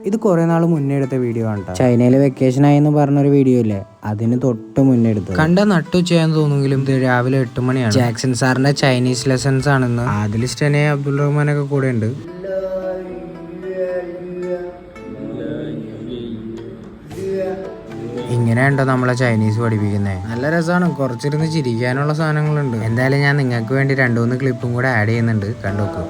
ഇത് കുറേ നാൾ മുന്നേ എടുത്ത വീഡിയോ ആണ്. ചൈനയിൽ വെക്കേഷൻ ആയി എന്ന് പറഞ്ഞൊരു വീഡിയോ ഇല്ലേ, അതിന് തൊട്ട് മുന്നേ എടുത്തത്. കണ്ട നട്ടു ചെയ്യാൻ തോന്നുമെങ്കിലും ഇത് രാവിലെ 8 മണിയാണ്. ജാക്സൺ സാറിന്റെ ചൈനീസ് ലെസൺസ് ആണെന്ന്. ആദിൽ സ്റ്റനെ അബ്ദുൾ റഹ്മാനൊക്കെ കൂടെ ഉണ്ട്. ഇങ്ങനെയുണ്ടോ നമ്മളെ ചൈനീസ് പഠിപ്പിക്കുന്നത്? നല്ല രസമാണ്, കുറച്ചിരുന്ന് ചിരിക്കാനുള്ള സാധനങ്ങളുണ്ട്. എന്തായാലും ഞാൻ നിങ്ങൾക്ക് വേണ്ടി 2-3 ക്ലിപ്പും കൂടെ ആഡ് ചെയ്യുന്നുണ്ട്, കണ്ടുനോക്കൂ.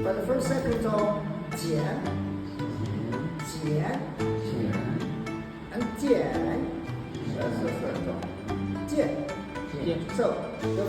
But the first second tone, jian, jian, and jian. That's the third tone. Jian. So.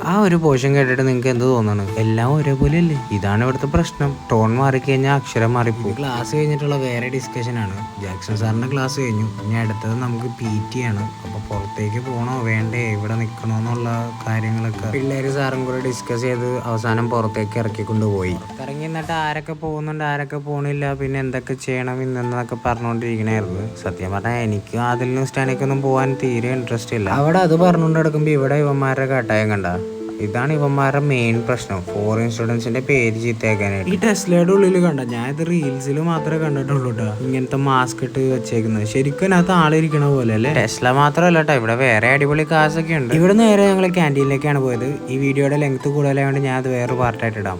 ആ ഒരു പോർഷൻ കേട്ടിട്ട് നിങ്ങൾക്ക് എന്ത് തോന്നണം? എല്ലാം ഒരേപോലെ അല്ലേ? ഇതാണ് ഇവിടുത്തെ പ്രശ്നം. ടോൺ മാറിക്കഴിഞ്ഞാൽ അക്ഷരം മാറിപ്പോയി. ക്ലാസ് കഴിഞ്ഞിട്ടുള്ള വേറെ ഡിസ്കഷൻ ആണ്. ജാക്സൺ സാറിന്റെ ക്ലാസ് കഴിഞ്ഞു. ഇനി അടുത്തത് നമുക്ക് PT ആണ്. അപ്പൊ പുറത്തേക്ക് പോകണോ വേണ്ടേ, ഇവിടെ നിൽക്കണോ എന്നുള്ള കാര്യങ്ങളൊക്കെ പിള്ളേര് സാറും കൂടെ ഡിസ്കസ് ചെയ്ത് അവസാനം പുറത്തേക്ക് ഇറക്കിക്കൊണ്ടുപോയി. ഇറങ്ങി എന്നിട്ട് ആരൊക്കെ പോകുന്നുണ്ട്, ആരൊക്കെ പോകണില്ല, പിന്നെ എന്തൊക്കെ ചെയ്യണം ഇന്നൊക്കെ പറഞ്ഞുകൊണ്ടിരിക്കണായിരുന്നു. സത്യം പറഞ്ഞാൽ എനിക്ക് ആദിലിനും സ്റ്റാനൊക്കെ പോകാൻ തീരെ ഇൻട്രസ്റ്റ് ഇല്ല. അവിടെ അത് പറഞ്ഞുകൊണ്ട് നടക്കുമ്പോൾ ഇവിടെ ഇവന്മാരുടെ കട്ടായം കണ്ട. ഇതാണ് ഇവന്മാരുടെ മെയിൻ പ്രശ്നം, ഫോറിൻ സ്റ്റുഡൻസിന്റെ പേര് ചീത്തയാക്കാനായിട്ട്. ഈ ടെസ്ലയുടെ ഉള്ളിൽ കണ്ട, ഞാൻ ഇത് റീൽസിൽ മാത്രമേ കണ്ടിട്ടുള്ളൂ കേട്ടോ, ഇങ്ങനത്തെ മാസ്ക് ഇട്ട് വെച്ചേക്കുന്നത്. ശരിക്കും അതിനകത്ത് ആളിരിക്കണ പോലെ അല്ലേ? ടെസ്ല മാത്രമല്ല കേട്ടോ, ഇവിടെ വേറെ അടിപൊളി കാസൊക്കെ ഉണ്ട്. ഇവിടെ നേരെ ഞങ്ങൾ ക്യാൻറ്റീനിലേക്കാണ് പോയത്. ഈ വീഡിയോയുടെ ലെങ്ത് കൂടുതലായതുകൊണ്ട് ഞാൻ അത് വേറെ പാർട്ടായിട്ട് ഇടാം.